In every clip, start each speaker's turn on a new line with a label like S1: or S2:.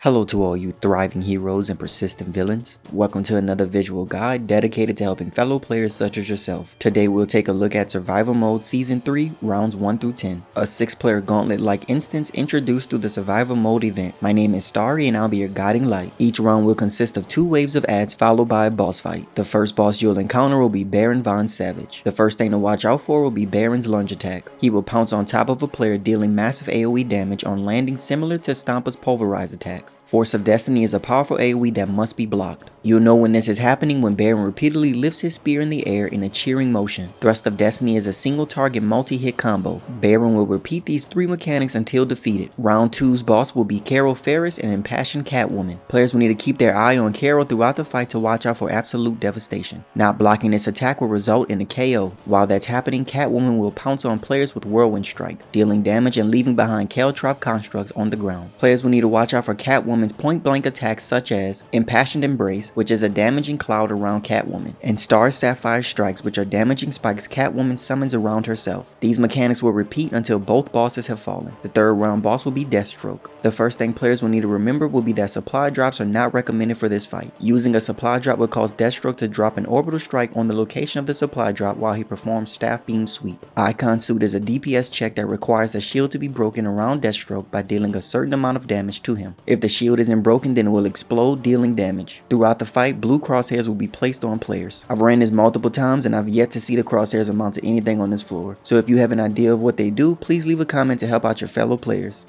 S1: Hello to all you thriving heroes and persistent villains. Welcome to another visual guide dedicated to helping fellow players such as yourself. Today we'll take a look at Survival Mode Season 3, Rounds 1 through 10. A 6-player gauntlet-like instance introduced through the Survival Mode event. My name is Starry and I'll be your guiding light. Each round will consist of 2 waves of ads followed by a boss fight. The first boss you'll encounter will be Baron Von Savage. The first thing to watch out for will be Baron's lunge attack. He will pounce on top of a player, dealing massive AoE damage on landing, similar to Stompa's pulverize attack. Force of Destiny is a powerful AoE that must be blocked. You'll know when this is happening when Baron repeatedly lifts his spear in the air in a cheering motion. Thrust of Destiny is a single target multi-hit combo. Baron will repeat these 3 mechanics until defeated. Round 2's boss will be Feris and Impassioned Catwoman. Players will need to keep their eye on Carol throughout the fight to watch out for absolute devastation. Not blocking this attack will result in a KO. While that's happening, Catwoman will pounce on players with Whirlwind Strike, dealing damage and leaving behind Caltrop constructs on the ground. Players will need to watch out for Catwoman's point-blank attacks such as Impassioned Embrace, which is a damaging cloud around Catwoman, and Star Sapphire Strikes, which are damaging spikes Catwoman summons around herself. These mechanics will repeat until both bosses have fallen. The third round boss will be Deathstroke. The first thing players will need to remember will be that supply drops are not recommended for this fight. Using a supply drop will cause Deathstroke to drop an orbital strike on the location of the supply drop while he performs Staff Beam Sweep. Icon Suit is a DPS check that requires the shield to be broken around Deathstroke by dealing a certain amount of damage to him. If the shield isn't broken, then it will explode, dealing damage. Throughout the fight, blue crosshairs will be placed on players. I've ran this multiple times and I've yet to see the crosshairs amount to anything on this floor. So if you have an idea of what they do, please leave a comment to help out your fellow players.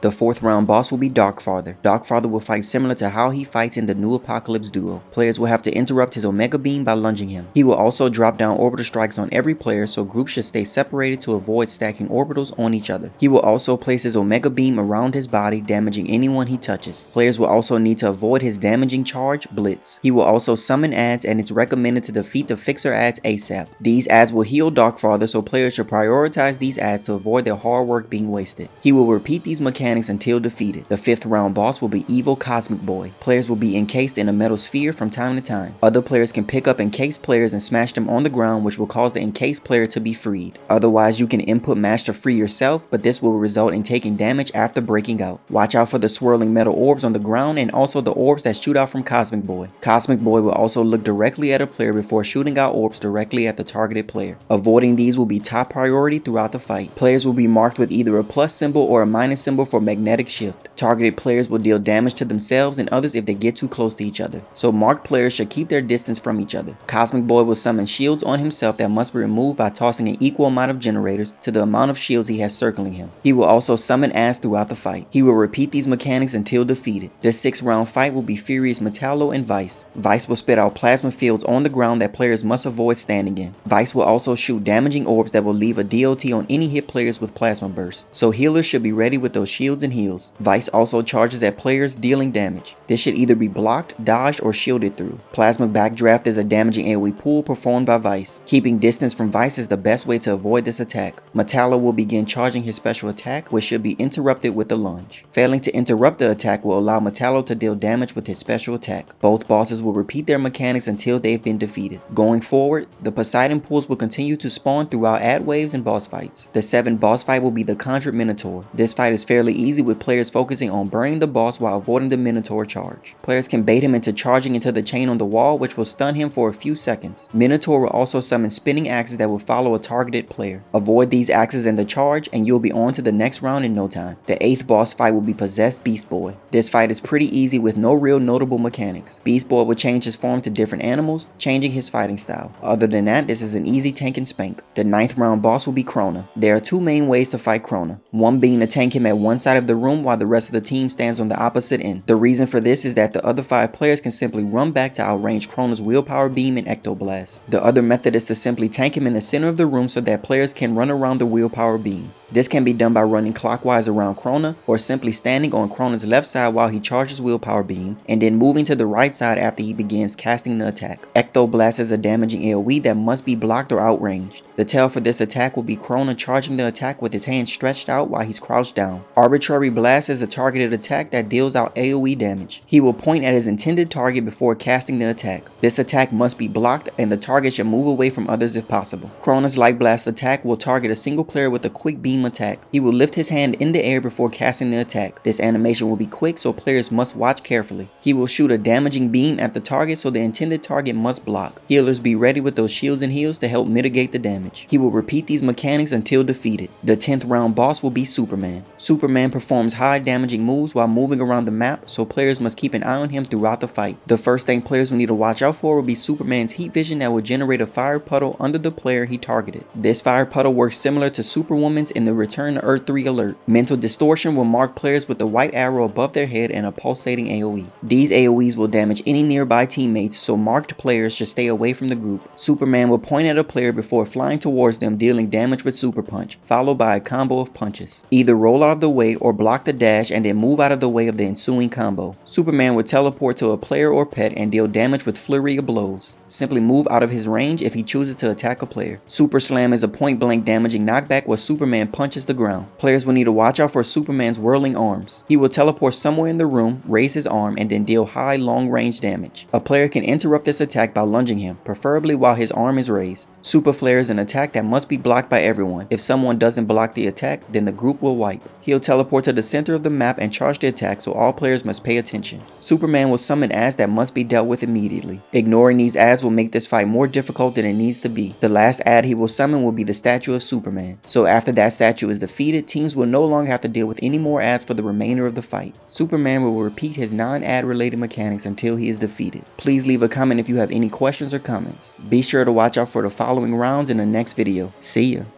S1: The 4th round boss will be Darkfather. Darkfather will fight similar to how he fights in the new Apocalypse duo. Players will have to interrupt his Omega Beam by lunging him. He will also drop down orbital strikes on every player, so groups should stay separated to avoid stacking orbitals on each other. He will also place his Omega Beam around his body, damaging anyone he touches. Players will also need to avoid his damaging charge, Blitz. He will also summon ads, and it's recommended to defeat the fixer ads ASAP. These ads will heal Darkfather, so players should prioritize these ads to avoid their hard work being wasted. He will repeat these mechanics until defeated. The 5th round boss will be Evil Cosmic Boy. Players will be encased in a metal sphere from time to time. Other players can pick up encased players and smash them on the ground, which will cause the encased player to be freed. Otherwise, you can input mash to free yourself, but this will result in taking damage after breaking out. Watch out for the swirling metal orbs on the ground and also the orbs that shoot out from Cosmic Boy. Cosmic Boy will also look directly at a player before shooting out orbs directly at the targeted player. Avoiding these will be top priority throughout the fight. Players will be marked with either a plus symbol or a minus symbol for magnetic shift. Targeted players will deal damage to themselves and others if they get too close to each other, so marked players should keep their distance from each other. Cosmic Boy will summon shields on himself that must be removed by tossing an equal amount of generators to the amount of shields he has circling him. He will also summon ads throughout the fight. He will repeat these mechanics until defeated. The 6th round fight will be Feris, Metallo, and Vice. Vice will spit out plasma fields on the ground that players must avoid standing in. Vice will also shoot damaging orbs that will leave a DOT on any hit players with plasma bursts, so healers should be ready with those shields and heals. Vice also charges at players, dealing damage. This should either be blocked, dodged, or shielded through. Plasma Backdraft is a damaging AoE pool performed by Vice. Keeping distance from Vice is the best way to avoid this attack. Metallo will begin charging his special attack, which should be interrupted with the lunge. Failing to interrupt the attack will allow Metallo to deal damage with his special attack. Both bosses will repeat their mechanics until they've been defeated. Going forward, the Poseidon pools will continue to spawn throughout ad waves and boss fights. The 7th boss fight will be the Conjured Minotaur. This fight is fairly easy with players focusing on burning the boss while avoiding the Minotaur charge. Players can bait him into charging into the chain on the wall, which will stun him for a few seconds. Minotaur will also summon spinning axes that will follow a targeted player. Avoid these axes in the charge and you'll be on to the next round in no time. The 8th boss fight will be Possessed Beast Boy. This fight is pretty easy with no real notable mechanics. Beast Boy will change his form to different animals, changing his fighting style. Other than that, this is an easy tank and spank. The 9th round boss will be Krona. There are 2 main ways to fight Krona. One being to tank him at one side of the room while the rest of the team stands on the opposite end. The reason for this is that the other 5 players can simply run back to outrange Krona's Willpower Beam and Ectoblast. The other method is to simply tank him in the center of the room so that players can run around the Willpower Beam. This can be done by running clockwise around Krona or simply standing on Krona's left side while he charges Willpower Beam and then moving to the right side after he begins casting the attack. Ectoblast is a damaging AoE that must be blocked or outranged. The tail for this attack will be Krona charging the attack with his hands stretched out while he's crouched down. Arbitrary Blast is a targeted attack that deals out AoE damage. He will point at his intended target before casting the attack. This attack must be blocked and the target should move away from others if possible. Krona's Light Blast attack will target a single player with a quick beam beam attack. He will lift his hand in the air before casting the attack. This animation will be quick, so players must watch carefully. He will shoot a damaging beam at the target, so the intended target must block. Healers be ready with those shields and heals to help mitigate the damage. He will repeat these mechanics until defeated. The 10th round boss will be Superman. Superman performs high damaging moves while moving around the map, so players must keep an eye on him throughout the fight. The first thing players will need to watch out for will be Superman's heat vision that will generate a fire puddle under the player he targeted. This fire puddle works similar to Superwoman's in the Return to Earth 3 alert. Mental distortion will mark players with a white arrow above their head and a pulsating AoE. These AoEs will damage any nearby teammates, so marked players should stay away from the group. Superman will point at a player before flying towards them, dealing damage with Super Punch, followed by a combo of punches. Either roll out of the way or block the dash and then move out of the way of the ensuing combo. Superman will teleport to a player or pet and deal damage with flurry of blows. Simply move out of his range if he chooses to attack a player. Super Slam is a point blank damaging knockback where Superman punches the ground. Players will need to watch out for Superman's whirling arms. He will teleport somewhere in the room, raise his arm, and then deal high long range damage. A player can interrupt this attack by lunging him, preferably while his arm is raised. Super Flare is an attack that must be blocked by everyone. If someone doesn't block the attack, then the group will wipe. He'll teleport to the center of the map and charge the attack, so all players must pay attention. Superman will summon ads that must be dealt with immediately. Ignoring these ads will make this fight more difficult than it needs to be. The last ad he will summon will be the statue of Superman. So after that statue is defeated, teams will no longer have to deal with any more ads for the remainder of the fight. Superman will repeat his non-ad related mechanics until he is defeated. Please leave a comment if you have any questions or comments. Be sure to watch out for the following rounds in the next video. See ya.